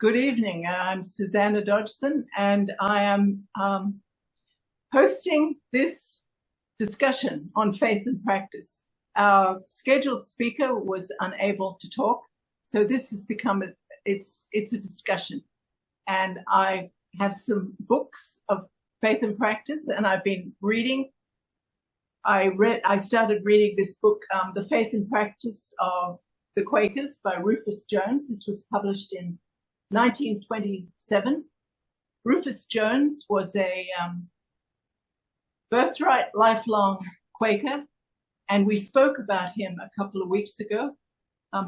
Good evening. I'm Susanna Dodgson, and I am hosting this discussion on faith and practice. Our scheduled speaker was unable to talk, so this has become it's a discussion. And I have some books of faith and practice, and I've been reading. I started reading this book, The Faith and Practice of the Quakers by Rufus Jones. This was published in 1927. Rufus Jones was a birthright lifelong Quaker, and we spoke about him a couple of weeks ago.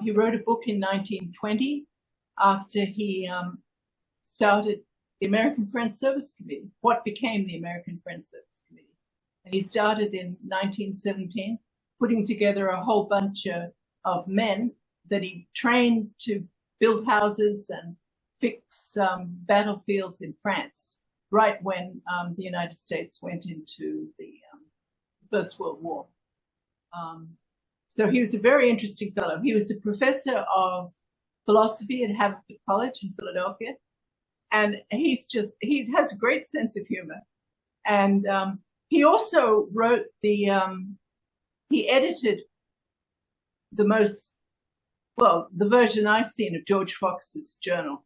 He wrote a book in 1920 after he started the American Friends Service Committee, what became the American Friends Service Committee. And he started in 1917, putting together a whole bunch of men that he trained to build houses and fix battlefields in France, right when the United States went into the First World War. So he was a very interesting fellow. He was a professor of philosophy at Haverford College in Philadelphia. And he has a great sense of humor. And he also wrote he edited the version I've seen of George Fox's journal,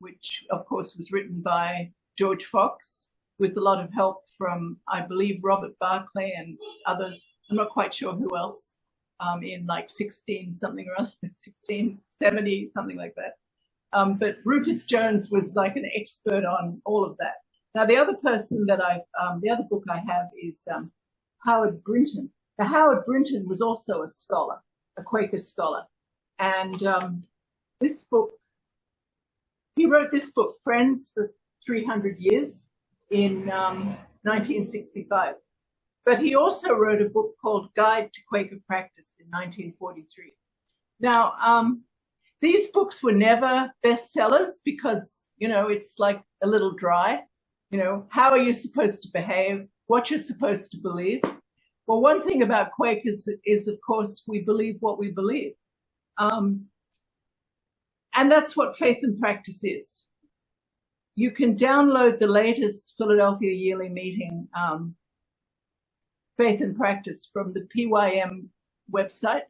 which of course was written by George Fox with a lot of help from, I believe, Robert Barclay and other, I'm not quite sure who else, in like 1670, something like that. But Rufus Jones was like an expert on all of that. Now, the other person that the other book I have is Howard Brinton. Now, Howard Brinton was also a scholar, a Quaker scholar. And this book, he wrote this book, Friends for 300 Years, in 1965. But he also wrote a book called Guide to Quaker Practice in 1943. Now, these books were never bestsellers because, it's like a little dry. How are you supposed to behave? What you're supposed to believe? Well, one thing about Quakers is, of course, we believe what we believe. And that's what faith and practice is. You can download the latest Philadelphia Yearly Meeting Faith and Practice from the PYM website.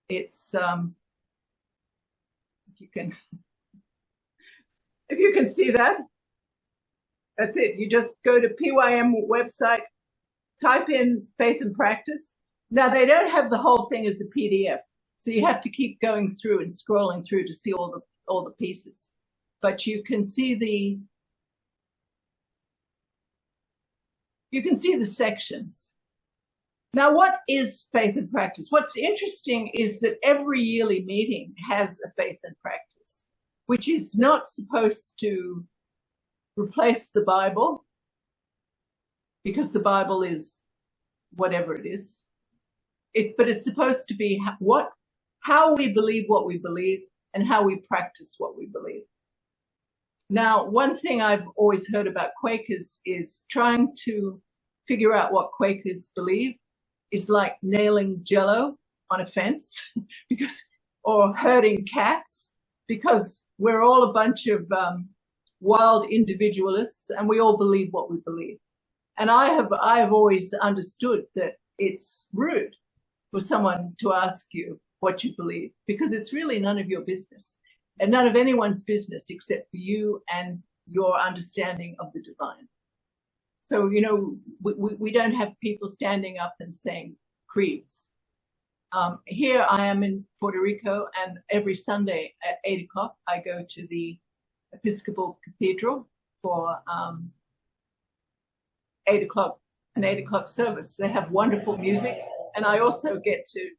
It's if you can see that, that's it. You just go to PYM website, type in Faith and Practice. Now, they don't have the whole thing as a PDF, so you have to keep going through and scrolling through to see all the pieces. But you can see the sections. Now, what is faith and practice? What's interesting is that every yearly meeting has a faith and practice, which is not supposed to replace the Bible, because the Bible is whatever it is. But it's supposed to be how we believe what we believe and how we practice what we believe. Now, one thing I've always heard about Quakers is trying to figure out what Quakers believe is like nailing Jell-O on a fence or herding cats, because we're all a bunch of wild individualists and we all believe what we believe. And I have always understood that it's rude for someone to ask you what you believe, because it's really none of your business and none of anyone's business except for you and your understanding of the divine. So, we don't have people standing up and saying creeds. Here I am in Puerto Rico, and every Sunday at 8 o'clock, I go to the Episcopal Cathedral for an 8 o'clock service. They have wonderful music, and I also get to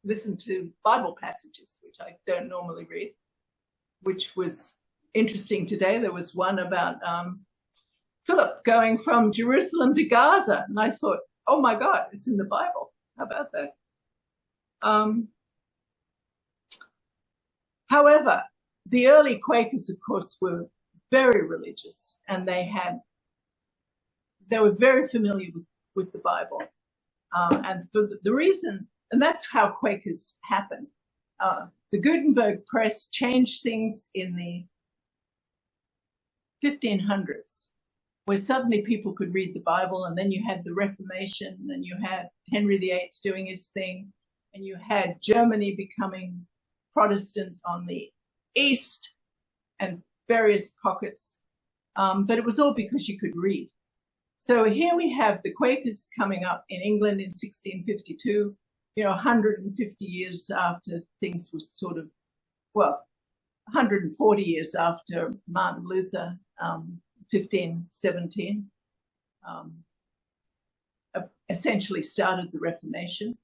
listen to Bible passages, which I don't normally read, which was interesting today. There was one about Philip going from Jerusalem to Gaza, and I thought, oh my God, it's in the Bible. How about that? However, the early Quakers, of course, were very religious, and they were very familiar with the Bible. And for the reason, and that's how Quakers happened. the Gutenberg press changed things in the 1500s, where suddenly people could read the Bible, and then you had the Reformation, and you had Henry VIII doing his thing, and you had Germany becoming Protestant on the east and various pockets. But it was all because you could read. So here we have the Quakers coming up in England in 1652, 150 years after things were sort of, well, 140 years after Martin Luther, 1517, essentially started the Reformation.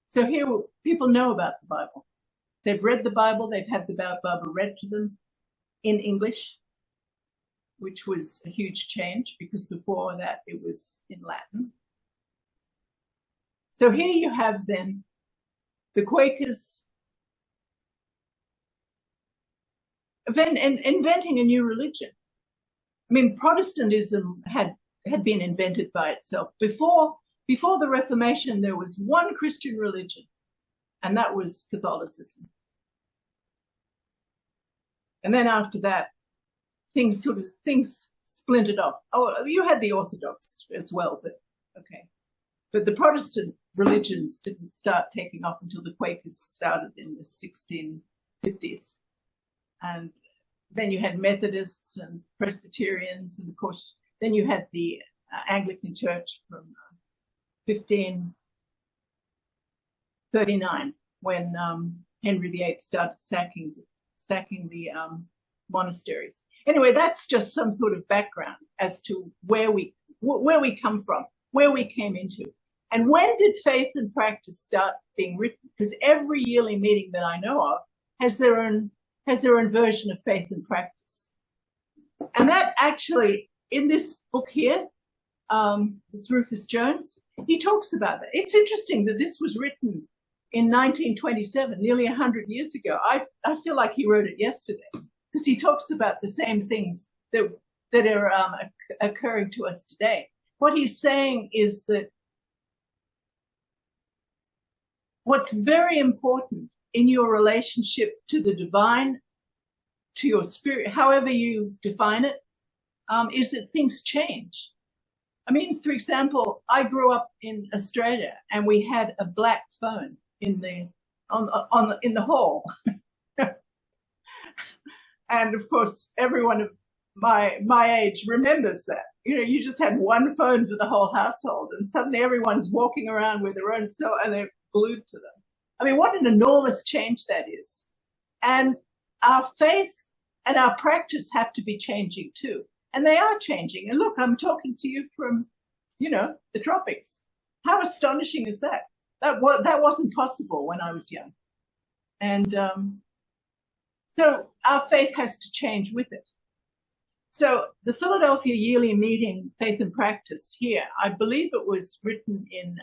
So here people know about the Bible. They've read the Bible, they've had the Bible read to them in English, which was a huge change because before that it was in Latin. So here you have then the Quakers inventing a new religion. I mean, Protestantism had been invented by itself. Before the Reformation, there was one Christian religion, and that was Catholicism. And then after that, things splintered off. Oh, you had the Orthodox as well, but okay. But the Protestant religions didn't start taking off until the Quakers started in the 1650s. And then you had Methodists and Presbyterians, and of course, then you had the Anglican Church from 1539, when Henry VIII started sacking the monasteries. Anyway, that's just some sort of background as to where we come from, where we came into. And when did faith and practice start being written? Because every yearly meeting that I know of has their own version of faith and practice. And that actually, in this book here, it's Rufus Jones, he talks about that. It's interesting that this was written in 1927, nearly 100 years ago. I feel like he wrote it yesterday, because he talks about the same things that are occurring to us today. What he's saying is that what's very important in your relationship to the divine, to your spirit, however you define it, is that things change. I mean, for example, I grew up in Australia, and we had a black phone in the hall. And of course, everyone of my age remembers that. You just had one phone for the whole household, and suddenly everyone's walking around with their own cell, and they're glued to them. I mean, what an enormous change that is. And our faith and our practice have to be changing too. And they are changing. And look, I'm talking to you from, the tropics. How astonishing is that? That wasn't possible when I was young. And so our faith has to change with it. So the Philadelphia Yearly Meeting, Faith and Practice here, I believe it was written in,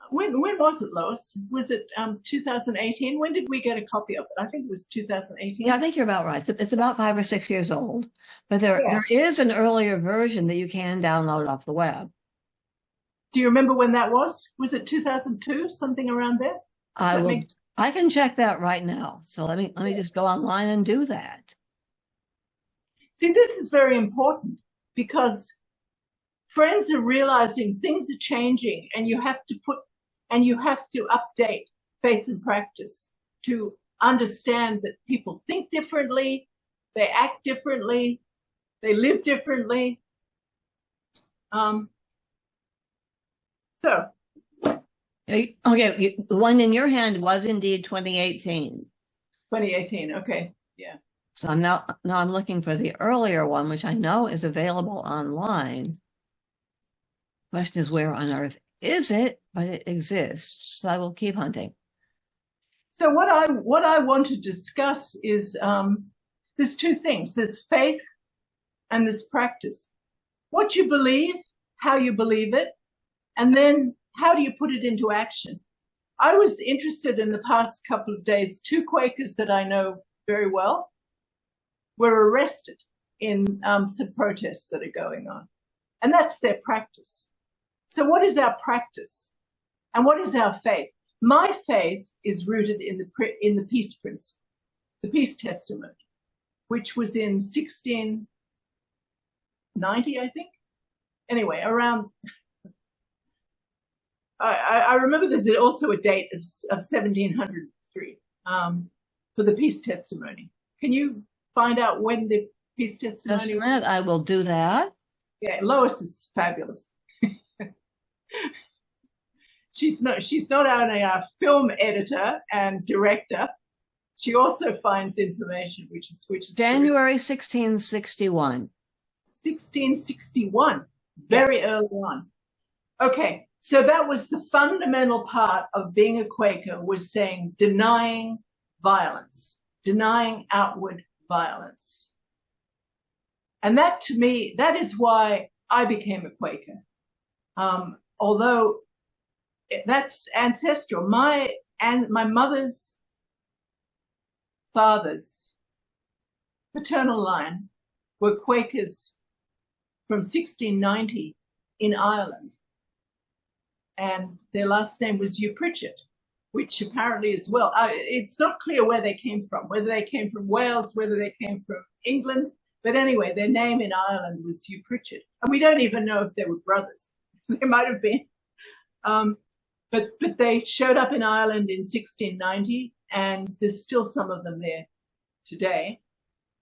when was it, Lois? Was it 2018? When did we get a copy of it? I think it was 2018. Yeah, I think you're about right. It's about 5 or 6 years old, but there is an earlier version that you can download off the web. Do you remember when that was? Was it 2002, something around there? I can check that right now. So let me just go online and do that. See, this is very important, because friends are realizing things are changing, and you have to update faith and practice to understand that people think differently, they act differently, they live differently. Okay, the one in your hand was indeed 2018. 2018, okay, yeah. So I'm looking for the earlier one, which I know is available online. Question is, where on earth is it? But it exists, so I will keep hunting. So what I want to discuss is there's two things. There's faith and there's practice. What you believe, how you believe it, and then how do you put it into action? I was interested in the past couple of days, 2 Quakers that I know very well were arrested in some protests that are going on. And that's their practice. So what is our practice? And what is our faith? My faith is rooted in the peace principle, the peace testament, which was in 1690, I think. Anyway, around. I remember there's also a date of 1703 for the peace testimony. Can you find out when the peace testimony? Just a minute, I will do that. Yeah, Lois is fabulous. She's not only a film editor and director, she also finds information, which is January 1661. 1661, very early on. Okay, so that was the fundamental part of being a Quaker, was saying denying violence, denying outward violence. And that, to me, that is why I became a Quaker. Although that's ancestral. My mother's father's paternal line were Quakers from 1690 in Ireland. And their last name was Hugh Pritchett, which apparently is well. It's not clear where they came from, whether they came from Wales, whether they came from England. But anyway, their name in Ireland was Hugh Pritchett. And we don't even know if they were brothers. They might have been. But they showed up in Ireland in 1690, and there's still some of them there today.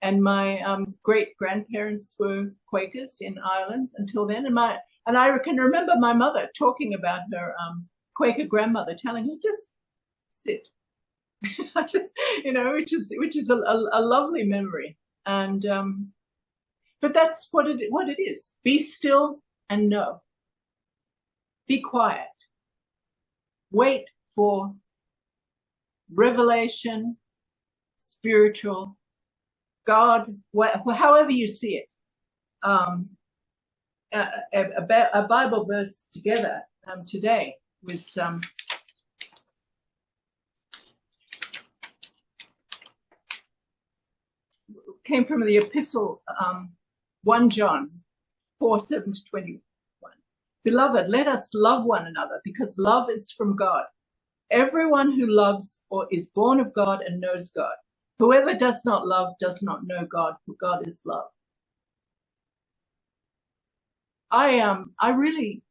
And my great-grandparents were Quakers in Ireland until then. And I can remember my mother talking about her Quaker grandmother, telling her, just sit. Just, which is a lovely memory. And but that's what it is. Be still and know. Be quiet. Wait for revelation, spiritual, God, however you see it. A Bible verse together today was came from the epistle 1 John 4:7-21. Beloved, let us love one another, because love is from God. Everyone who loves or is born of God and knows God. Whoever does not love does not know God, for God is love. I really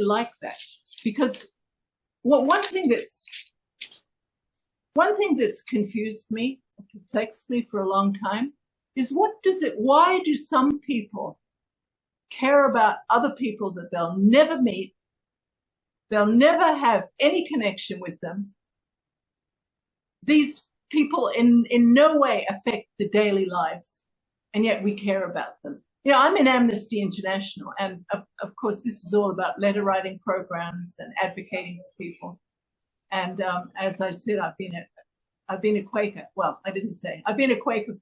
like that, because one thing that's confused me, perplexed me for a long time, is why do some people care about other people that they'll never meet, they'll never have any connection with them? These people in no way affect the daily lives, and yet we care about them. I'm in Amnesty International, and of course this is all about letter writing programs and advocating for people. And as I said, I've been a Quaker. Well, I didn't say. I've been a Quaker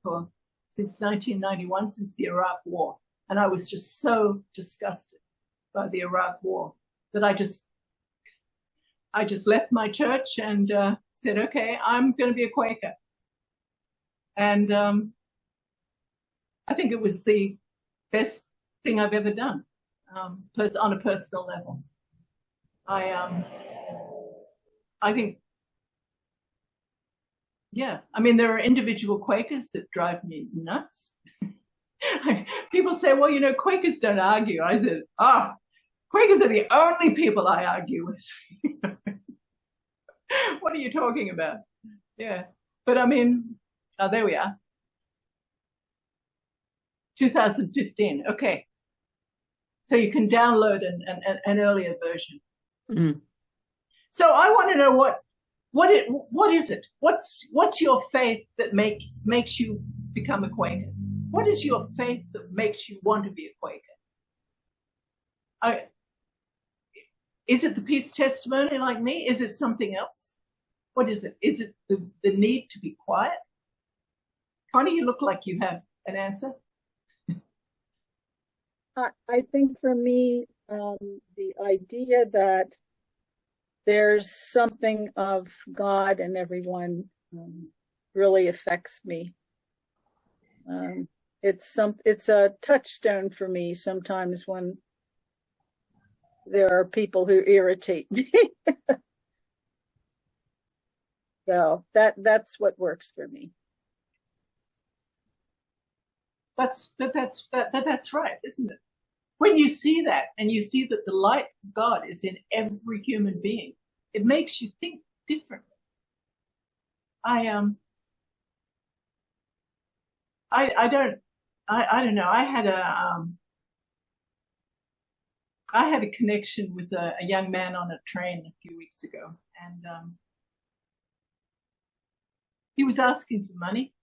since 1991, since the Iraq War. And I was just so disgusted by the Iraq War that I just left my church and said, okay, I'm going to be a Quaker. And I think it was the best thing I've ever done on a personal level. I think, yeah, I mean, there are individual Quakers that drive me nuts. People say, well, Quakers don't argue. I said, Quakers are the only people I argue with. What are you talking about? Yeah. But I mean, there we are. 2015. Okay. So you can download an earlier version. Mm. So I want to know what is it? What's your faith that makes you become a Quaker? What is your faith that makes you want to be a Quaker? Is it the peace testimony like me? Is it something else? What is it? Is it the need to be quiet? Connie, you look like you have an answer. I think for me, the idea that there's something of God in everyone really affects me. It's a touchstone for me sometimes when there are people who irritate me. So that's what works for me. That's right, isn't it? When you see that and you see that the light of God is in every human being, it makes you think differently. I don't know. I had a connection with a young man on a train a few weeks ago, and he was asking for money.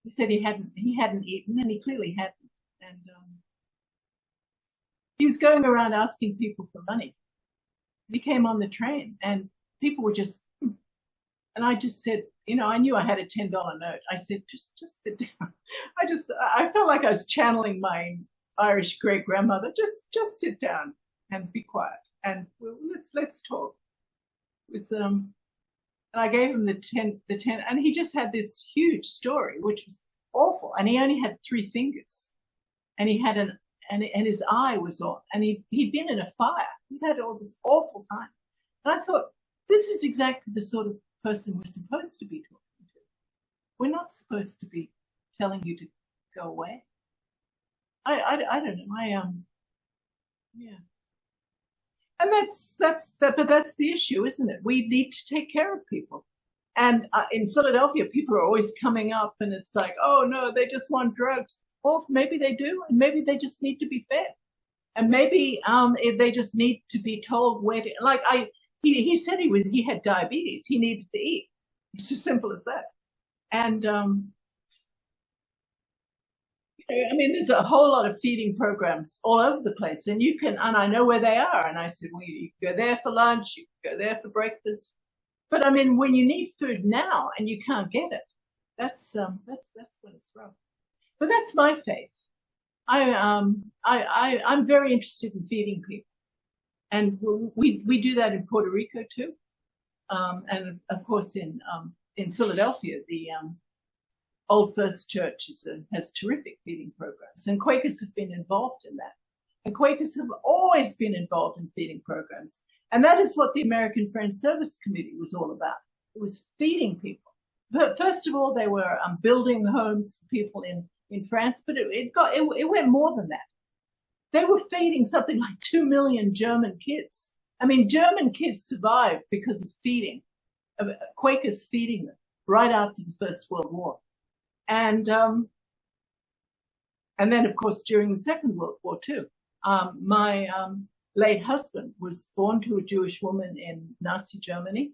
He said he hadn't eaten, and he clearly hadn't. And he was going around asking people for money. He came on the train, and people were just, and I just said, I knew I had a $10 note. I said, just sit down. I felt like I was channeling my Irish great grandmother. Just sit down and be quiet, and let's talk. And I gave him the 10, and he just had this huge story, which was awful. And he only had 3 fingers, and he had and his eye was on, and he'd been in a fire. He'd had all this awful time. And I thought, this is exactly the sort of person we're supposed to be talking to. We're not supposed to be telling you to go away. I don't know. Yeah. And but that's the issue, isn't it? We need to take care of people. And in Philadelphia, people are always coming up, and it's like, oh no, they just want drugs. Or maybe they do, and maybe they just need to be fed, and maybe if they just need to be told where to. Like he said he had diabetes. He needed to eat. It's as simple as that. And there's a whole lot of feeding programs all over the place, and I know where they are. And I said, well, you can go there for lunch, you can go there for breakfast. But when you need food now and you can't get it, that's when it's rough. But that's my faith. I'm very interested in feeding people, and we do that in Puerto Rico too, and of course in Philadelphia, the Old First Church has terrific feeding programs, and Quakers have been involved in that. And Quakers have always been involved in feeding programs, and that is what the American Friends Service Committee was all about. It was feeding people. But first of all, they were building homes for people in France, but it went more than that. They were feeding something like 2 million German kids. German kids survived because of feeding, of Quakers feeding them right after the First World War. And then, of course, during the Second World War too. My late husband was born to a Jewish woman in Nazi Germany.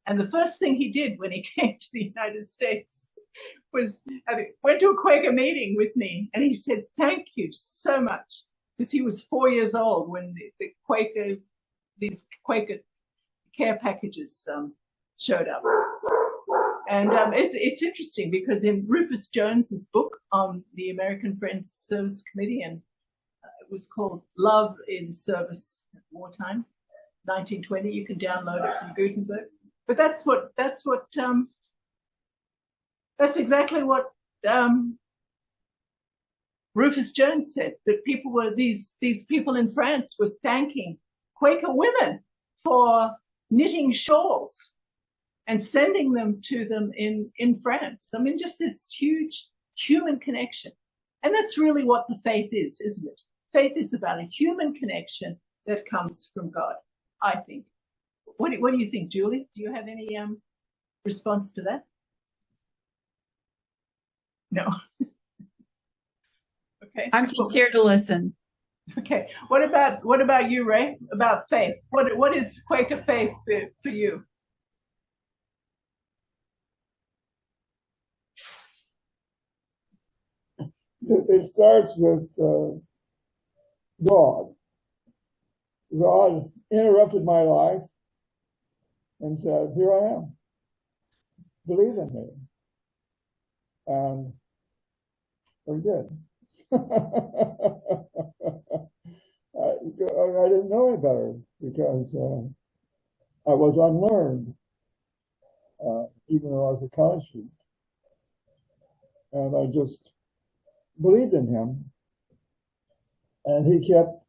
And the first thing he did when he came to the United States was went to a Quaker meeting with me, and he said, thank you so much, because he was 4 years old when these Quaker care packages showed up. And it's interesting because in Rufus Jones's book on the American Friends Service Committee, and it was called Love in Service at Wartime, 1920. You can download it from Gutenberg. But that's exactly what Rufus Jones said, that people were these people in France were thanking Quaker women for knitting shawls and sending them to them in France. Just this huge human connection. And that's really what the faith is, isn't it? Faith is about a human connection that comes from God, I think. What do you think, Julie? Do you have any response to that? No. Okay. I'm just here to listen. Okay. What about you, Ray? About faith? What is Quaker faith for you? It starts with God. God interrupted my life and said, here I am. Believe in me. And we did. I didn't know any better because I was unlearned, even though I was a college student. And I just believed in him. And he kept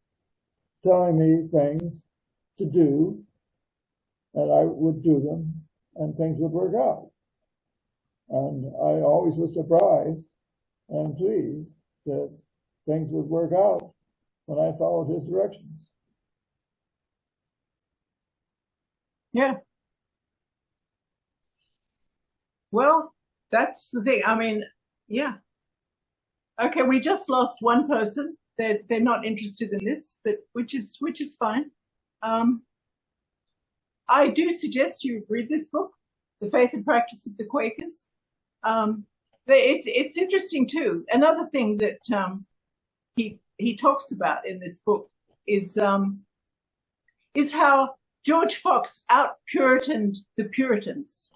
telling me things to do, and I would do them. and things would work out. And I always was surprised and pleased that things would work out when I followed his directions. Yeah. Well, that's the thing. I mean, yeah. Okay, we just lost one person. They're not interested in this, but which is fine. I do suggest you read this book, The Faith and Practice of the Quakers. It's interesting too. Another thing that he talks about in this book is how George Fox out-Puritaned the Puritans.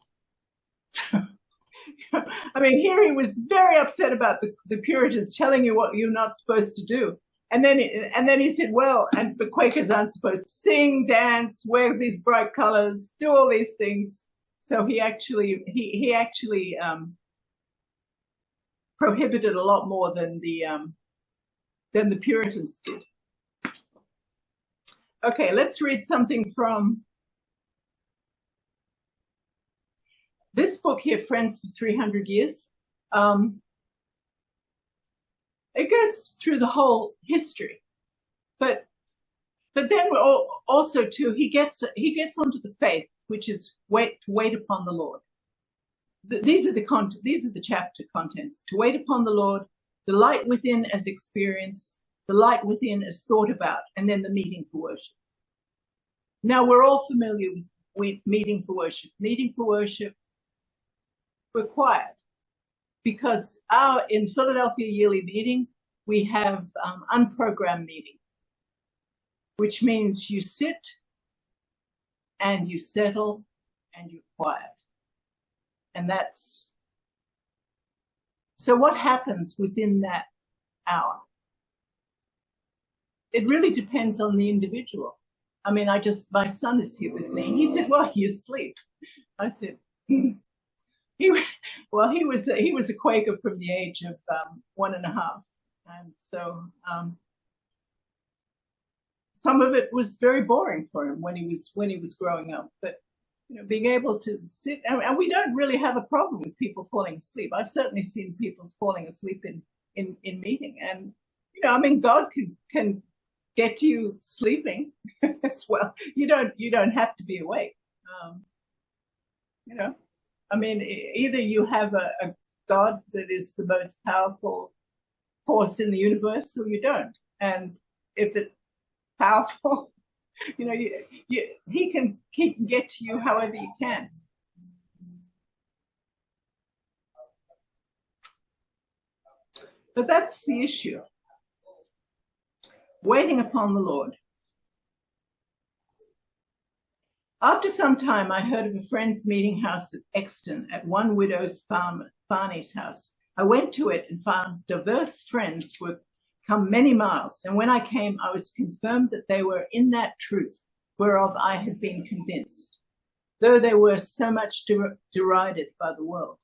I mean, here he was very upset about the Puritans telling you what you're not supposed to do. And then he said, well, and the Quakers aren't supposed to sing, dance, wear these bright colors, do all these things. So he actually prohibited a lot more than the Puritans did. Okay, let's read something from this book here, Friends for 300 Years. It goes through the whole history, but then also too he gets onto the faith, which is wait upon the Lord. These are the chapter contents: to wait upon the Lord, the light within as experience, the light within as thought about, and then the meeting for worship. Now we're all familiar with meeting for worship. Meeting for worship required, because in Philadelphia yearly meeting, we have unprogrammed meeting, which means you sit and you settle and you're quiet. And that's, so what happens within that hour? It really depends on the individual. I mean, my son is here with me. He said, well, you sleep. I said, He was a Quaker from the age of 1.5, and so some of it was very boring for him when he was growing up. But being able to sit, and we don't really have a problem with people falling asleep. I've certainly seen people falling asleep in meeting, and I mean, God can get you sleeping as well. You don't have to be awake. I mean, either you have a God that is the most powerful force in the universe, or you don't. And if it's powerful, he can get to you however you can. But that's the issue. Waiting upon the Lord. After some time, I heard of a friend's meeting house at Exton at one widow's Farney's house. I went to it and found diverse friends who had come many miles, and when I came, I was confirmed that they were in that truth whereof I had been convinced, though they were so much derided by the world.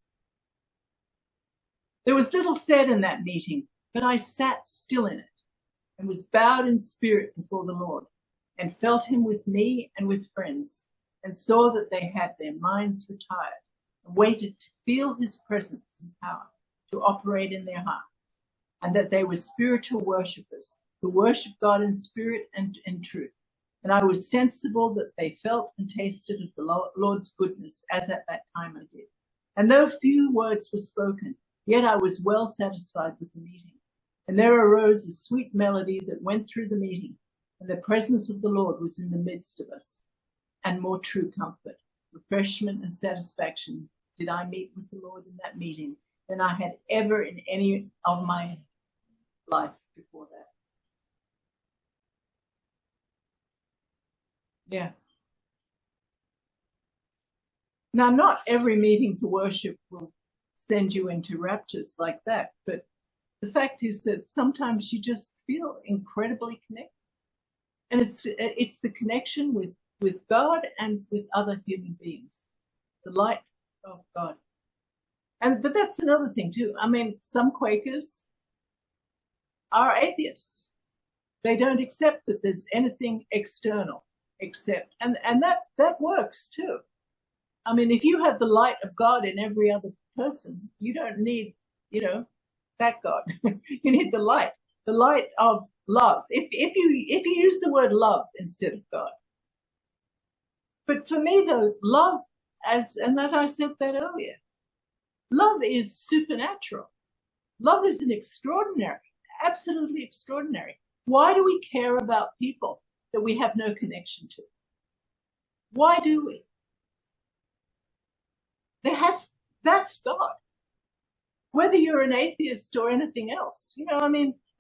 There was little said in that meeting, but I sat still in it and was bowed in spirit before the Lord, and felt him with me and with friends, and saw that they had their minds retired, and waited to feel his presence and power to operate in their hearts, and that they were spiritual worshippers who worship God in spirit and in truth. And I was sensible that they felt and tasted of the Lord's goodness, as at that time I did. And though few words were spoken, yet I was well satisfied with the meeting. And there arose a sweet melody that went through the meeting, and the presence of the Lord was in the midst of us, and more true comfort, refreshment, and satisfaction did I meet with the Lord in that meeting than I had ever in any of my life before that. Yeah. Now, not every meeting for worship will send you into raptures like that, but the fact is that sometimes you just feel incredibly connected. And it's the connection with God and with other human beings, the light of God. But that's another thing too. I mean, some Quakers are atheists. They don't accept that there's anything external except, and that works too. I mean, if you have the light of God in every other person, you don't need, that God. You need the light of love. If you use the word love instead of God. But for me, though, love, and that I said that earlier, love is supernatural. Love is an extraordinary, absolutely extraordinary. Why do we care about people that we have no connection to? Why do we? That's God. Whether you're an atheist or anything else,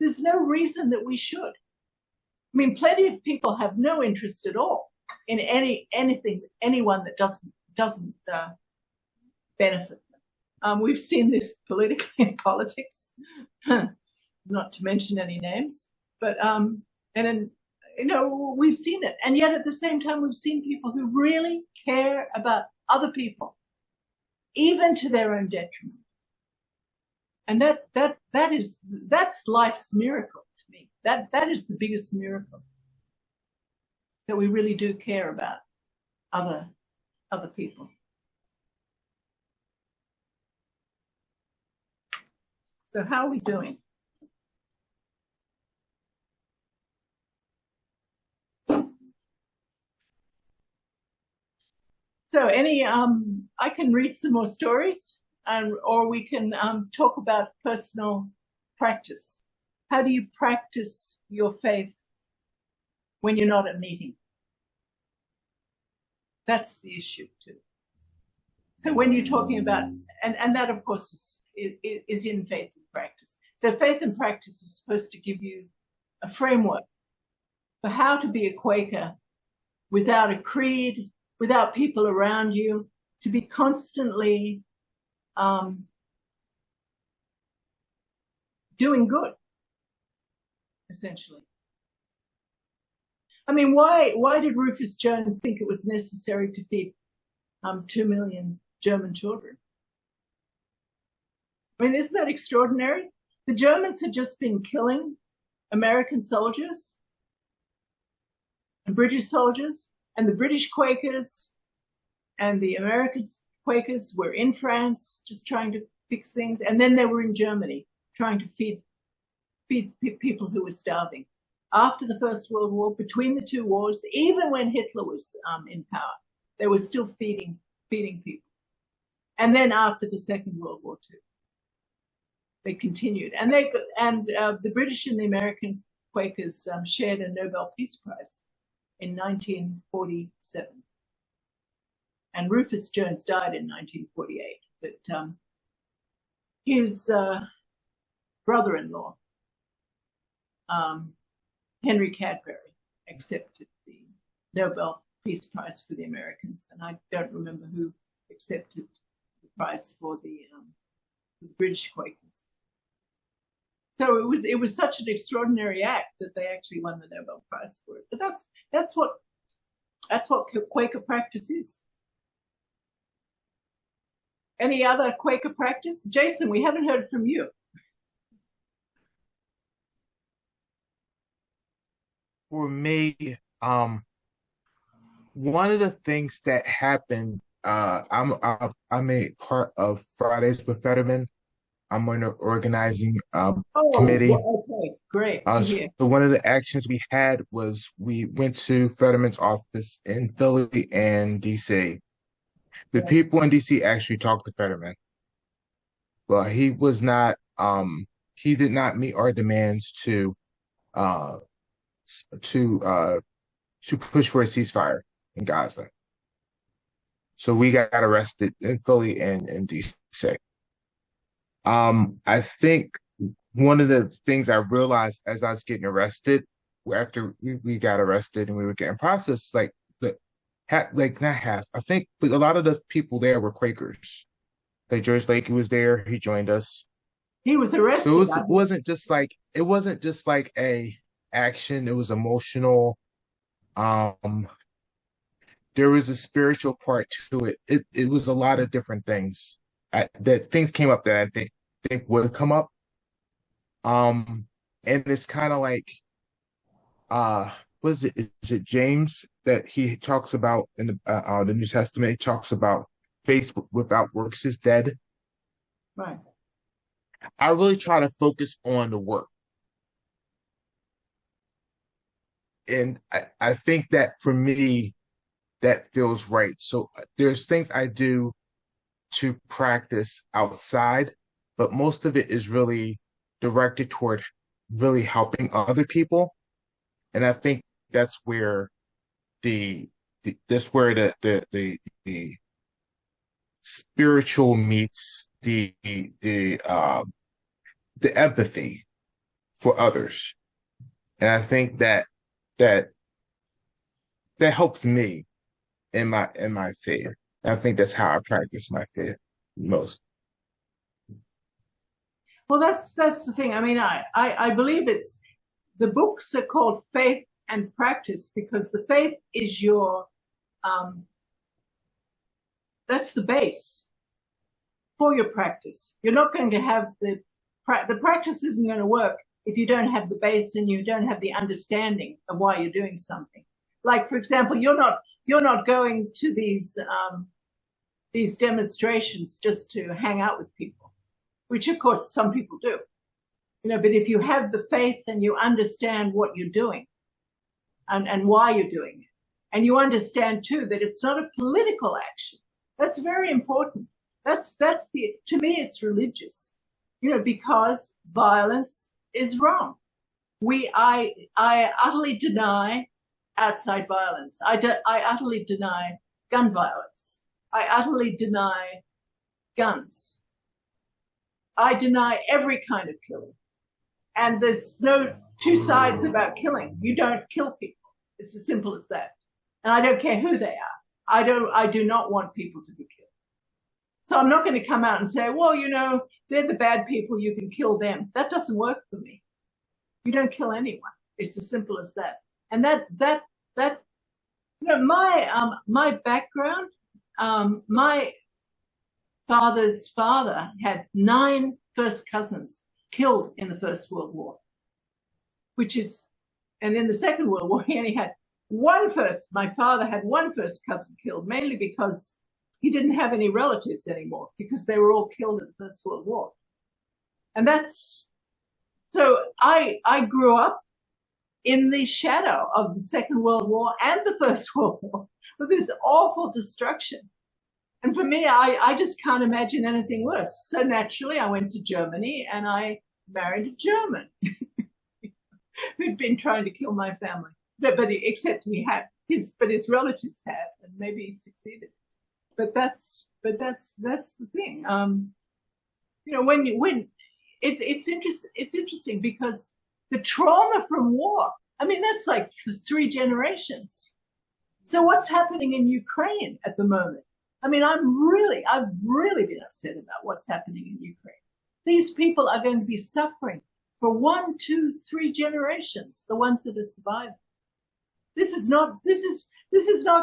there's no reason that we should. I mean, plenty of people have no interest at all in anyone that doesn't benefit them. We've seen this politically in politics, not to mention any names, but we've seen it, and yet at the same time, we've seen people who really care about other people, even to their own detriment. And that's life's miracle to me. That is the biggest miracle, that we really do care about other people. So how are we doing? So I can read some more stories, or we can talk about personal practice. How do you practice your faith when you're not at meeting? That's the issue too. So when you're talking about, and that of course is in faith and practice. So faith and practice is supposed to give you a framework for how to be a Quaker without a creed, without people around you, to be constantly doing good, essentially. I mean, why did Rufus Jones think it was necessary to feed 2 million German children? I mean, isn't that extraordinary? The Germans had just been killing American soldiers and British soldiers, and the British Quakers and the American Quakers were in France just trying to fix things, and then they were in Germany trying to feed people who were starving. After the First World War, between the two wars, even when Hitler was in power, they were still feeding people. And then after the Second World War too, they continued. And the British and the American Quakers shared a Nobel Peace Prize in 1947. And Rufus Jones died in 1948. But his brother-in-law, Henry Cadbury, accepted the Nobel Peace Prize for the Americans, and I don't remember who accepted the prize for the British Quakers. So it was such an extraordinary act that they actually won the Nobel Prize for it. But that's what Quaker practice is. Any other Quaker practice? Jason, we haven't heard from you. For me, one of the things that happened, I'm a part of Fridays with Fetterman. I'm on the organizing committee. Okay, great. So one of the actions we had was we went to Fetterman's office in Philly and DC. The people in DC actually talked to Fetterman, but he was not. He did not meet our demands to push for a ceasefire in Gaza. So we got arrested in Philly and in DC. I think one of the things I realized as I was getting arrested, after we got arrested and we were getting processed, not half, I think, but a lot of the people there were Quakers. Like George Lakey was there, he joined us. He was arrested. So it wasn't just like a action, it was emotional. There was a spiritual part to it. It was a lot of different things. That things came up that I think would come up. And it's kind of like, what is it? Is it James that he talks about in the New Testament? He talks about faith without works is dead. Right. I really try to focus on the work. And I think that for me, that feels right. So there's things I do to practice outside, but most of it is really directed toward really helping other people. And I think that's where that's where the spiritual meets the empathy for others. And I think that that helps me in my faith. I think that's how I practice my faith most. Well, that's the thing. I mean, I believe it's the books are called Faith and Practice because the faith is your that's the base for your practice. You're not going to have the practice isn't going to work if you don't have the base and you don't have the understanding of why you're doing something. Like, for example, you're not going to these demonstrations just to hang out with people, which of course some people do. You know, but if you have the faith and you understand what you're doing and why you're doing it, and you understand too that it's not a political action, that's very important. To me, it's religious, you know, because violence is wrong. I utterly deny outside violence. I utterly deny gun violence. I utterly deny guns. I deny every kind of killing. And there's no two sides about killing. You don't kill people. It's as simple as that. And I don't care who they are. I do not want people to be killed. So I'm not going to come out and say, well, you know, they're the bad people, you can kill them. That doesn't work for me. You don't kill anyone. It's as simple as that. And that you know, my background, my father's father had 9 first cousins killed in the First World War, and in the Second World War, he only had my father had 1 first cousin killed, mainly because he didn't have any relatives anymore because they were all killed in the First World War. And so I grew up in the shadow of the Second World War and the First World War with this awful destruction. And for me, I just can't imagine anything worse. So naturally, I went to Germany and I married a German who'd been trying to kill my family. But except his relatives had, and maybe he succeeded. But that's the thing. You know, when it's interesting because the trauma from war, I mean, that's like 3 generations. So what's happening in Ukraine at the moment? I mean, I've really been upset about what's happening in Ukraine. These people are going to be suffering for 1, 2, 3 generations, the ones that are surviving. This is not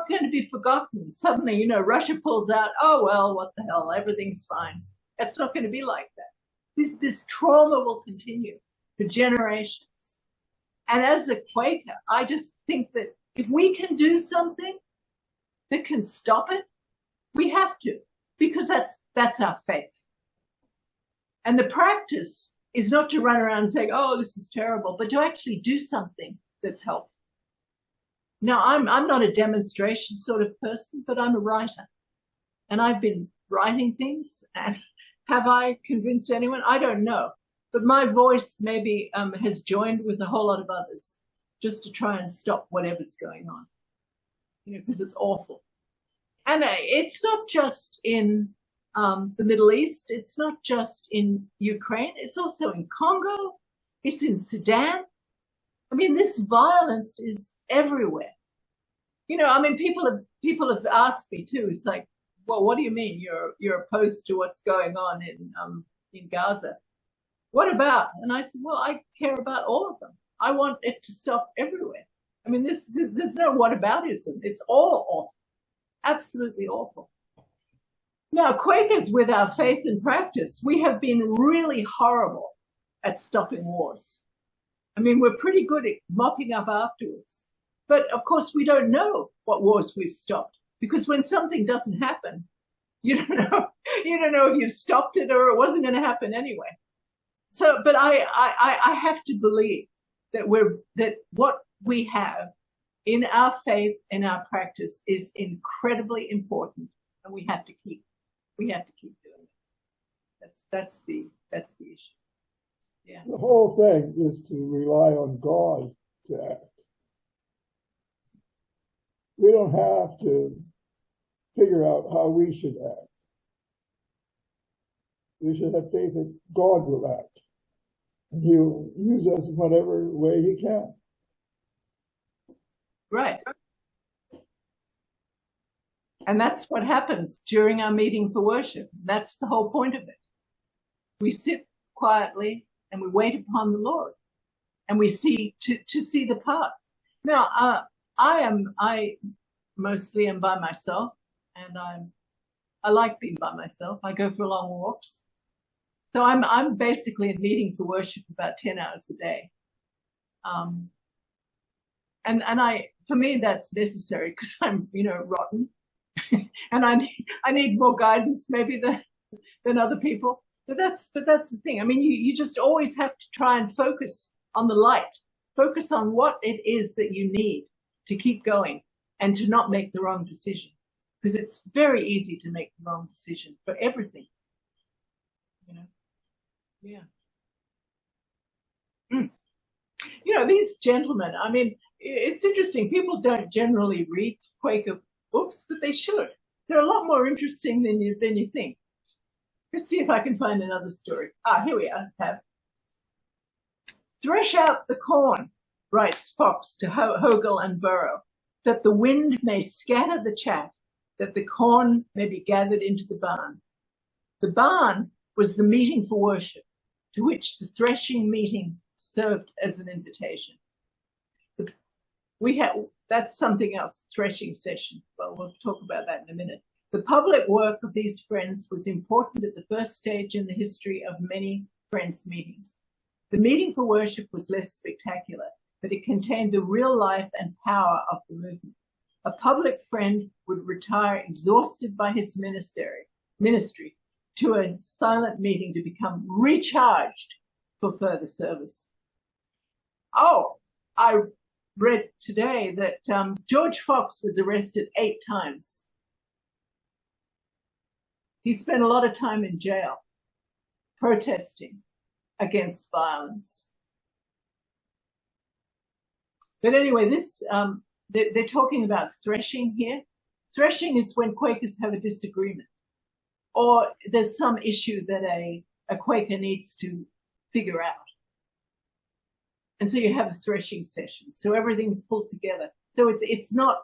going to be forgotten. Suddenly, you know, Russia pulls out, oh, well, what the hell, everything's fine. That's not going to be like that. This trauma will continue for generations. And as a Quaker, I just think that if we can do something that can stop it, we have to, because that's our faith. And the practice is not to run around saying, oh, this is terrible, but to actually do something that's helpful. Now, I'm not a demonstration sort of person, but I'm a writer. And I've been writing things. And have I convinced anyone? I don't know. But my voice maybe has joined with a whole lot of others just to try and stop whatever's going on, you know, because it's awful. And it's not just in the Middle East. It's not just in Ukraine. It's also in Congo. It's in Sudan. I mean, this violence is everywhere. You know, I mean, people have asked me too. It's like, well, what do you mean you're opposed to what's going on in Gaza? What about? And I said, well, I care about all of them. I want it to stop everywhere. I mean, there's no whataboutism. It's all awful, absolutely awful. Now, Quakers, with our faith and practice, we have been really horrible at stopping wars. I mean, we're pretty good at mopping up afterwards. But of course, we don't know what wars we've stopped, because when something doesn't happen, You don't know. You don't know if you've stopped it or it wasn't going to happen anyway. So, but I have to believe that what we have in our faith, in our practice, is incredibly important, and we have to keep doing it. That's the issue. Yeah. The whole thing is to rely on God to act. We don't have to figure out how we should act. We should have faith that God will act. And He will use us in whatever way He can. Right. And that's what happens during our meeting for worship. That's the whole point of it. We sit quietly and we wait upon the Lord, and we see to see the path. Now, I mostly am by myself, and I like being by myself. I go for long walks. So I'm basically in meeting for worship about 10 hours a day. And for me, that's necessary because I'm, rotten. And I need more guidance maybe than other people. But that's the thing. I mean, you just always have to try and focus on the light, focus on what it is that you need to keep going and to not make the wrong decision. Because it's very easy to make the wrong decision for everything. Yeah. These gentlemen, I mean, it's interesting. People don't generally read Quaker books, but they should. They're a lot more interesting than you think. Let's see if I can find another story. Here we are. Thresh out the corn, writes Fox to Hogel and Burrow, that the wind may scatter the chaff, that the corn may be gathered into the barn. The barn was the meeting for worship, to which the threshing meeting served as an invitation. That's something else, threshing session. Well, we'll talk about that in a minute. The public work of these friends was important at the first stage in the history of many friends' meetings. The meeting for worship was less spectacular, but it contained the real life and power of the movement. A public friend would retire exhausted by his ministry to a silent meeting to become recharged for further service. Oh, I read today that George Fox was arrested 8 times. He spent a lot of time in jail protesting against violence. But anyway, they're talking about threshing here. Threshing is when Quakers have a disagreement, or there's some issue that a Quaker needs to figure out. And so you have a threshing session. So everything's pulled together. So it's not,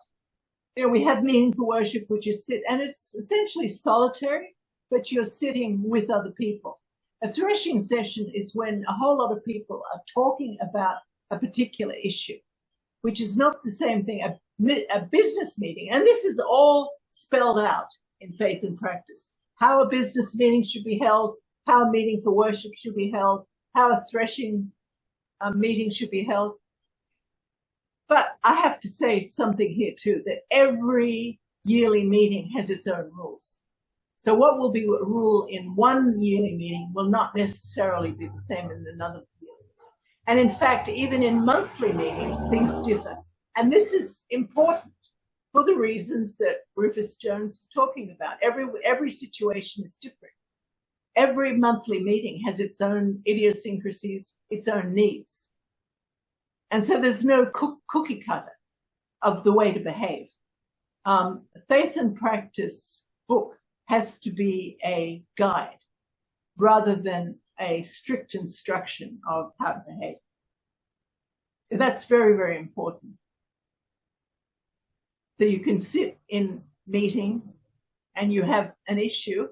we have meeting for worship, which is and it's essentially solitary, but you're sitting with other people. A threshing session is when a whole lot of people are talking about a particular issue, which is not the same thing. A business meeting, and this is all spelled out in Faith and Practice, how a business meeting should be held, how a meeting for worship should be held, how a threshing meeting should be held. But I have to say something here too, that every yearly meeting has its own rules. So what will be a rule in one yearly meeting will not necessarily be the same in another yearly. And in fact, even in monthly meetings, things differ. And this is important for the reasons that Rufus Jones was talking about. Every situation is different. Every monthly meeting has its own idiosyncrasies, its own needs. And so there's no cookie cutter of the way to behave. Faith and Practice book has to be a guide rather than a strict instruction of how to behave. That's very, very important. So you can sit in meeting and you have an issue,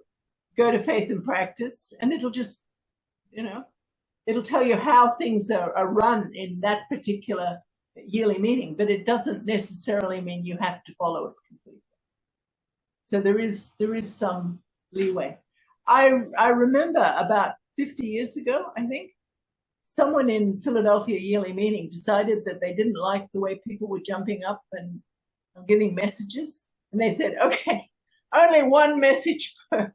go to Faith and Practice, and it'll just, it'll tell you how things are run in that particular yearly meeting, but it doesn't necessarily mean you have to follow it completely. So there is some leeway. I remember about 50 years ago, I think, someone in Philadelphia yearly meeting decided that they didn't like the way people were jumping up and giving messages. And they said, okay, only one message per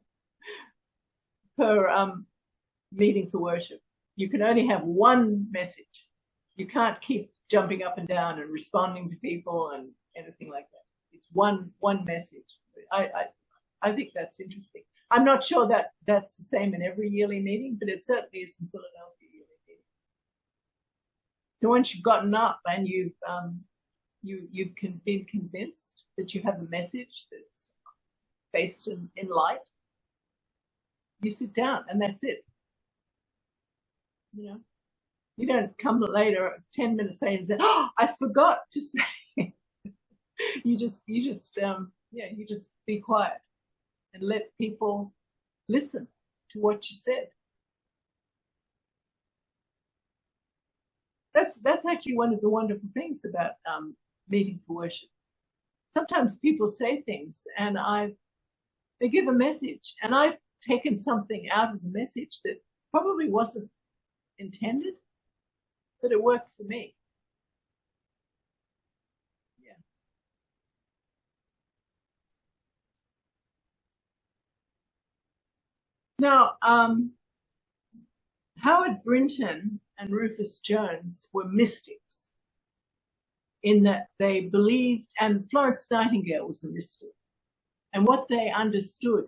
meeting for worship. You can only have one message. You can't keep jumping up and down and responding to people and anything like that. It's one message. I think that's interesting. I'm not sure that that's the same in every yearly meeting, but it certainly is in Philadelphia yearly meeting. So once you've gotten up and you've been convinced that you have a message that's based in light, you sit down and that's it. You know, you don't come later, 10 minutes later, and say, "Oh, I forgot to say." you just be quiet and let people listen to what you said. That's actually one of the wonderful things about meeting for worship. Sometimes people say things and they give a message, and I've taken something out of the message that probably wasn't intended, but it worked for me. Yeah. Now, Howard Brinton and Rufus Jones were mystics in that they believed, and Florence Nightingale was a mystic, and what they understood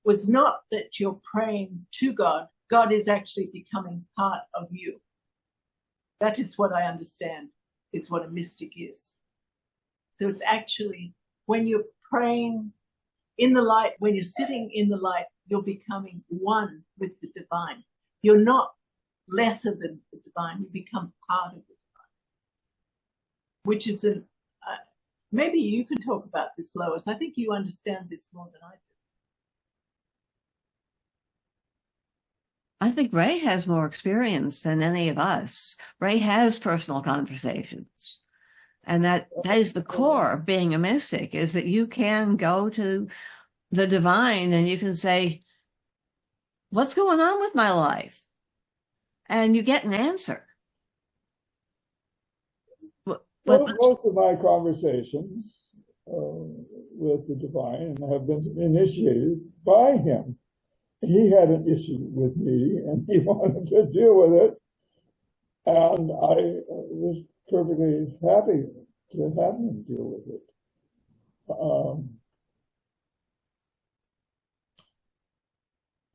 was not that you're praying to God. God is actually becoming part of you. That is what I understand is what a mystic is. So it's actually when you're praying in the light, when you're sitting in the light, you're becoming one with the divine. You're not lesser than the divine, you become part of the divine. Which is maybe you can talk about this, Lois. I think you understand this more than I do. I think Ray has more experience than any of us. Ray has personal conversations. And that is the core of being a mystic, is that you can go to the divine and you can say, what's going on with my life? And you get an answer. Most of my conversations with the divine have been initiated by him. He had an issue with me and he wanted to deal with it. And I was perfectly happy to have him deal with it.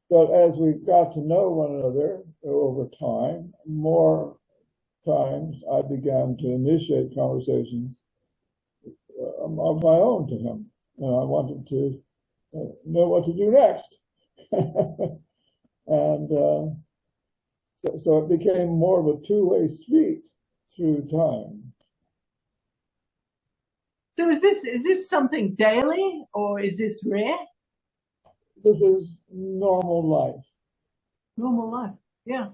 But as we got to know one another over time, more times I began to initiate conversations of my own to him. And I wanted to know what to do next. And so it became more of a two-way street through time. So is this something daily or is this rare? This is normal life. Normal life, yeah.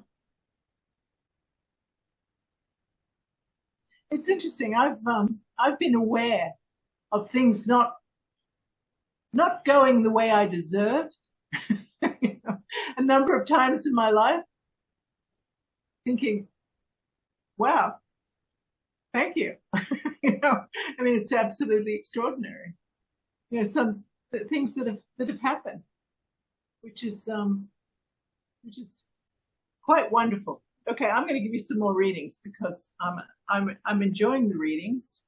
It's interesting. I've been aware of things not going the way I deserved. You know, a number of times in my life, thinking, "Wow, thank you." You know, I mean, it's absolutely extraordinary. You know, some things that have happened, which is quite wonderful. Okay, I'm going to give you some more readings because I'm enjoying the readings.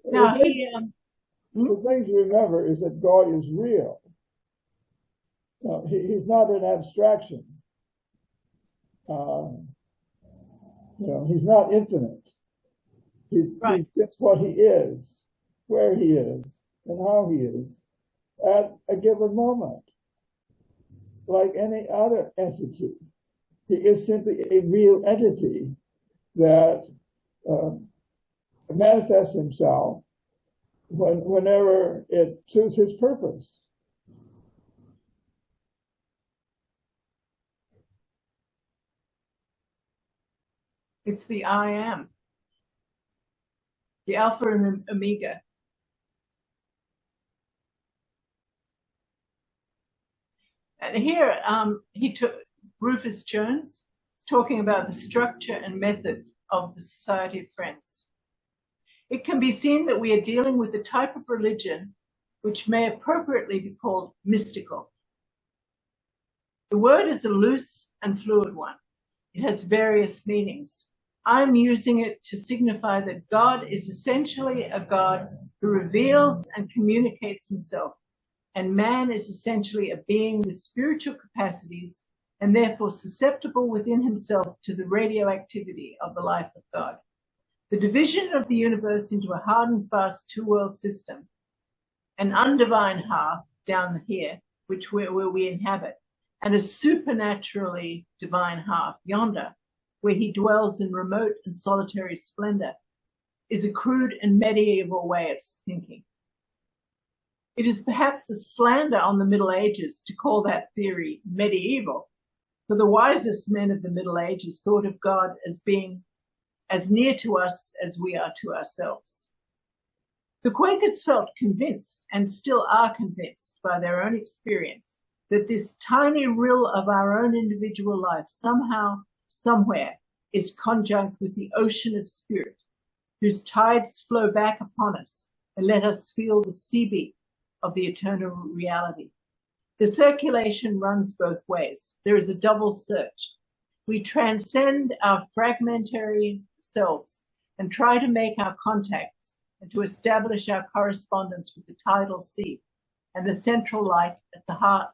Now, the thing to remember is that God is real. Now, he's not an abstraction. You know, he's not infinite. He's just what he is, where he is, and how he is at a given moment. Like any other entity, he is simply a real entity that manifests himself whenever it suits his purpose. It's the I am, the Alpha and Omega. And here he took Rufus Jones talking about the structure and method of the Society of Friends. It can be seen that we are dealing with a type of religion which may appropriately be called mystical. The word is a loose and fluid one. It has various meanings. I'm using it to signify that God is essentially a God who reveals and communicates himself, and man is essentially a being with spiritual capacities and therefore susceptible within himself to the radioactivity of the life of God. The division of the universe into a hard and fast two-world system, an undivine half down here, where we inhabit, and a supernaturally divine half yonder, where he dwells in remote and solitary splendor, is a crude and medieval way of thinking. It is perhaps a slander on the Middle Ages to call that theory medieval, for the wisest men of the Middle Ages thought of God as being as near to us as we are to ourselves. The Quakers felt convinced, and still are convinced by their own experience, that this tiny rill of our own individual life somehow, somewhere, is conjunct with the ocean of spirit, whose tides flow back upon us and let us feel the sea beat of the eternal reality. The circulation runs both ways. There is a double search. We transcend our fragmentary selves and try to make our contacts and to establish our correspondence with the tidal sea and the central light at the heart.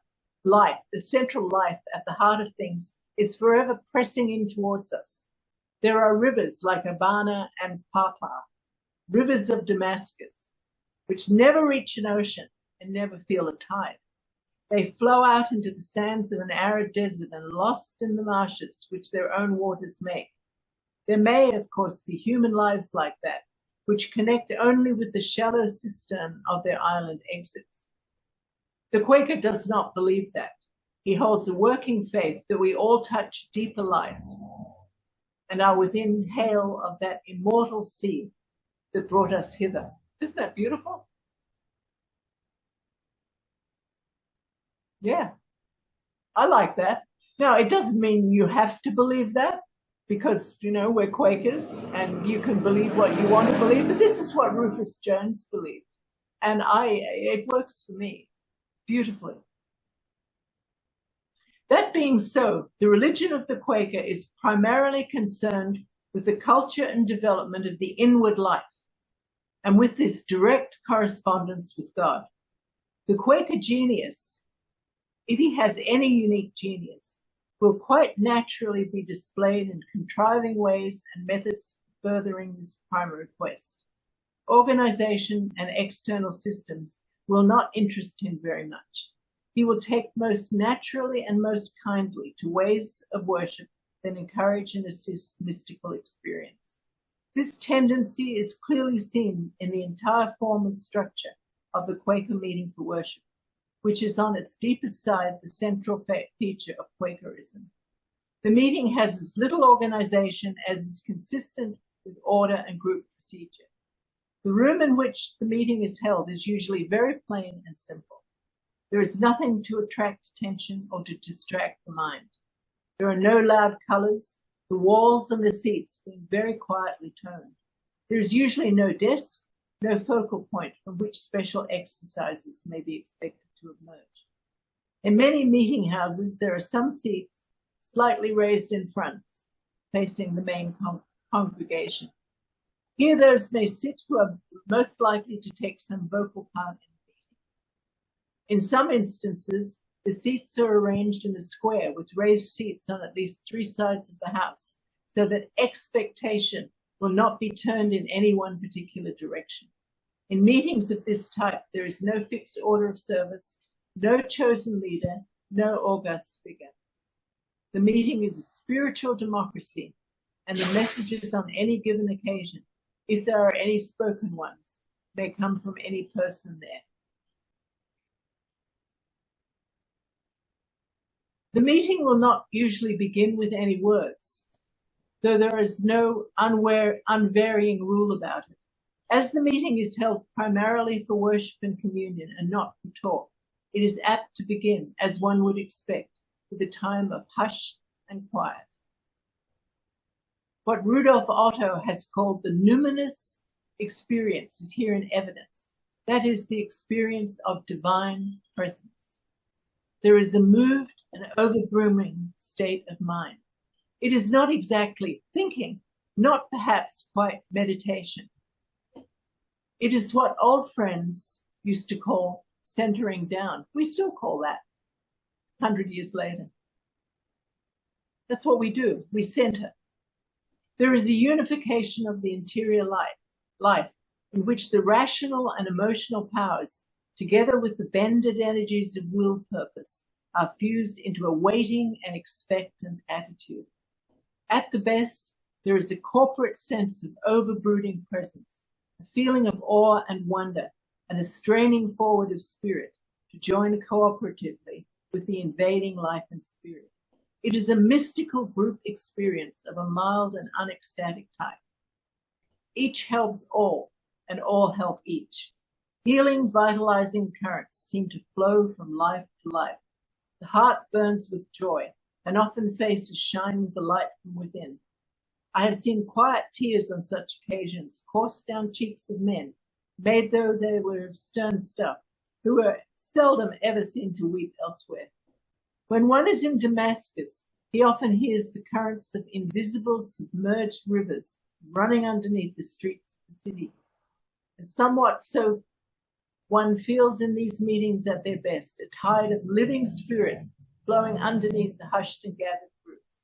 The central life at the heart of things is forever pressing in towards us. There are rivers like Abana and Papa, rivers of Damascus, which never reach an ocean and never feel a tide. They flow out into the sands of an arid desert and lost in the marshes which their own waters make. There may, of course, be human lives like that, which connect only with the shallow cistern of their island exits. The Quaker does not believe that. He holds a working faith that we all touch deeper life and are within hail of that immortal sea that brought us hither. Isn't that beautiful? Yeah, I like that. Now, it doesn't mean you have to believe that, because, you know, we're Quakers and you can believe what you want to believe, but this is what Rufus Jones believed. And it works for me beautifully. That being so, the religion of the Quaker is primarily concerned with the culture and development of the inward life, and with this direct correspondence with God. The Quaker genius, if he has any unique genius, will quite naturally be displayed in contriving ways and methods furthering this primary quest. Organization and external systems will not interest him very much. He will take most naturally and most kindly to ways of worship that encourage and assist mystical experience. This tendency is clearly seen in the entire form and structure of the Quaker meeting for worship, which is on its deepest side the central feature of Quakerism. The meeting has as little organization as is consistent with order and group procedure. The room in which the meeting is held is usually very plain and simple. There is nothing to attract attention or to distract the mind. There are no loud colors, the walls and the seats being very quietly toned. There is usually no desk, no focal point from which special exercises may be expected to emerge. In many meeting houses, there are some seats slightly raised in front, facing the main congregation. Here those may sit who are most likely to take some vocal part in the meeting. In some instances, the seats are arranged in a square with raised seats on at least 3 sides of the house, so that expectation will not be turned in any one particular direction. In meetings of this type, there is no fixed order of service, no chosen leader, no august figure. The meeting is a spiritual democracy, and the messages on any given occasion, if there are any spoken ones, may come from any person there. The meeting will not usually begin with any words, though there is no unvarying rule about it. As the meeting is held primarily for worship and communion and not for talk, it is apt to begin, as one would expect, with a time of hush and quiet. What Rudolf Otto has called the numinous experience is here in evidence. That is the experience of divine presence. There is a moved and overbrimming state of mind. It is not exactly thinking, not perhaps quite meditation. It is what old friends used to call centering down. We still call that 100 years later. That's what we do. We center. There is a unification of the interior life in which the rational and emotional powers, together with the bended energies of will purpose, are fused into a waiting and expectant attitude. At the best, there is a corporate sense of overbrooding presence, a feeling of awe and wonder, and a straining forward of spirit to join cooperatively with the invading life and spirit. It is a mystical group experience of a mild and unecstatic type. Each helps all, and all help each. Healing, vitalizing currents seem to flow from life to life. The heart burns with joy, and often faces shine with the light from within. I have seen quiet tears on such occasions course down cheeks of men, made though they were of stern stuff, who were seldom ever seen to weep elsewhere. When one is in Damascus, he often hears the currents of invisible submerged rivers running underneath the streets of the city. And somewhat so one feels in these meetings at their best, a tide of living spirit flowing underneath the hushed and gathered groups.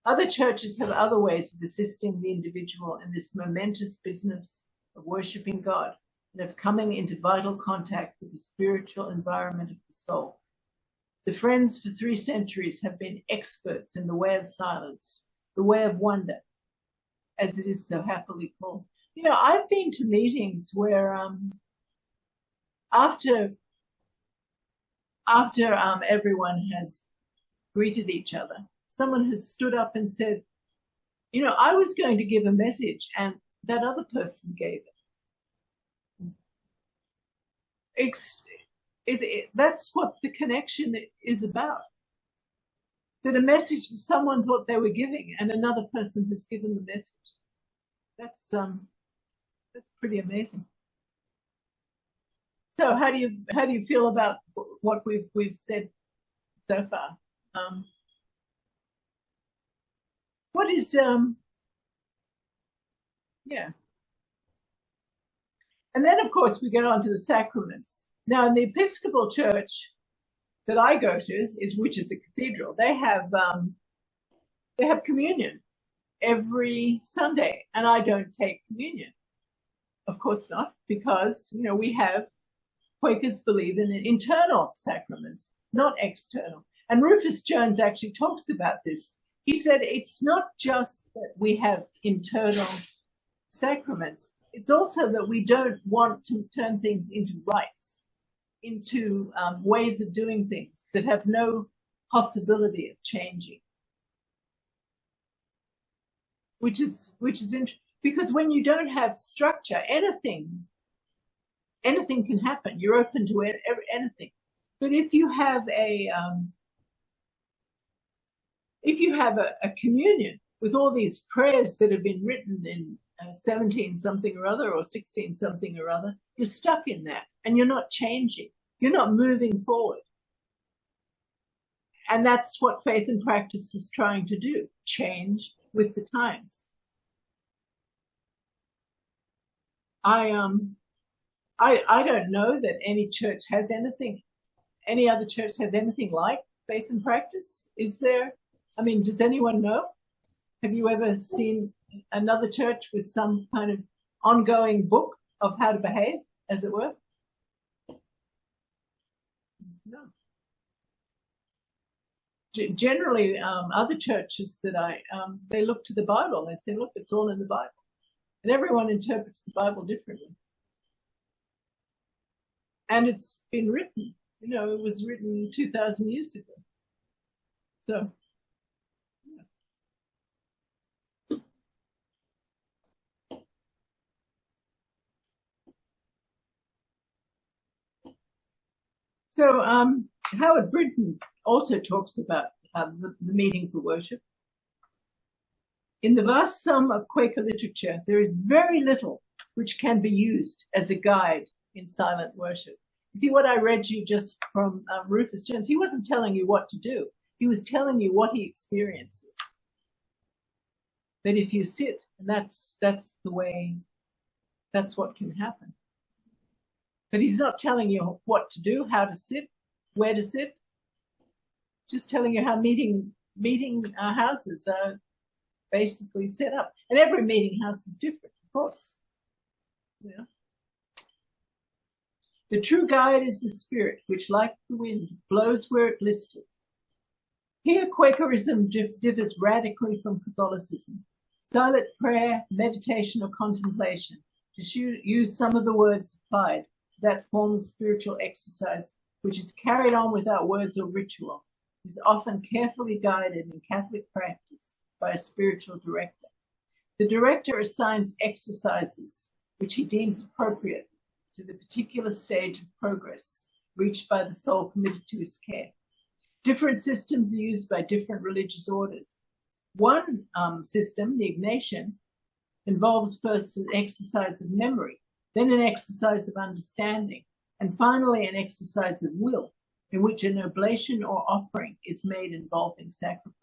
Other churches have other ways of assisting the individual in this momentous business of worshiping God and of coming into vital contact with the spiritual environment of the soul. The Friends for 3 centuries have been experts in the way of silence, the way of wonder, as it is so happily called. You know, I've been to meetings where after everyone has greeted each other, someone has stood up and said, you know, I was going to give a message and that other person gave it. That's what the connection is about. That a message that someone thought they were giving and another person has given the message. That's pretty amazing. So how do you feel about what we've said so far? What is yeah. And then of course we get on to the sacraments. Now in the Episcopal Church that I go to, which is a cathedral, they have communion every Sunday, and I don't take communion. Of course not, because you know we have Quakers believe in internal sacraments, not external. And Rufus Jones actually talks about this. He said it's not just that we have internal sacraments, it's also that we don't want to turn things into rites, into ways of doing things that have no possibility of changing. Which is interesting, because when you don't have structure, anything can happen. You're open to anything. But if you have a communion with all these prayers that have been written in 17 something or other or 16 something or other, you're stuck in that and you're not changing. You're not moving forward. And that's what faith and practice is trying to do, change with the times. I don't know that any other church has anything like faith and practice. Is there? I mean, does anyone know? Have you ever seen another church with some kind of ongoing book of how to behave, as it were? No. Generally, other churches that they look to the Bible. They say, look, it's all in the Bible. And everyone interprets the Bible differently. And it's been written, you know, it was written 2,000 years ago. So, yeah. So, Howard Brinton also talks about the meeting for worship. In the vast sum of Quaker literature, there is very little which can be used as a guide in silent worship. You see, what I read you just from Rufus Jones, he wasn't telling you what to do. He was telling you what he experiences. That if you sit, and that's the way, that's what can happen. But he's not telling you what to do, how to sit, where to sit. Just telling you how meeting houses are basically set up. And every meeting house is different, of course. Yeah. The true guide is the spirit, which, like the wind, blows where it listeth. Here Quakerism differs radically from Catholicism. Silent prayer, meditation, or contemplation, to use some of the words applied, that form of spiritual exercise, which is carried on without words or ritual, is often carefully guided in Catholic practice by a spiritual director. The director assigns exercises which he deems appropriate to the particular stage of progress reached by the soul committed to his care. Different systems are used by different religious orders. One system, the Ignatian, involves first an exercise of memory, then an exercise of understanding, and finally an exercise of will, in which an oblation or offering is made involving sacrifice.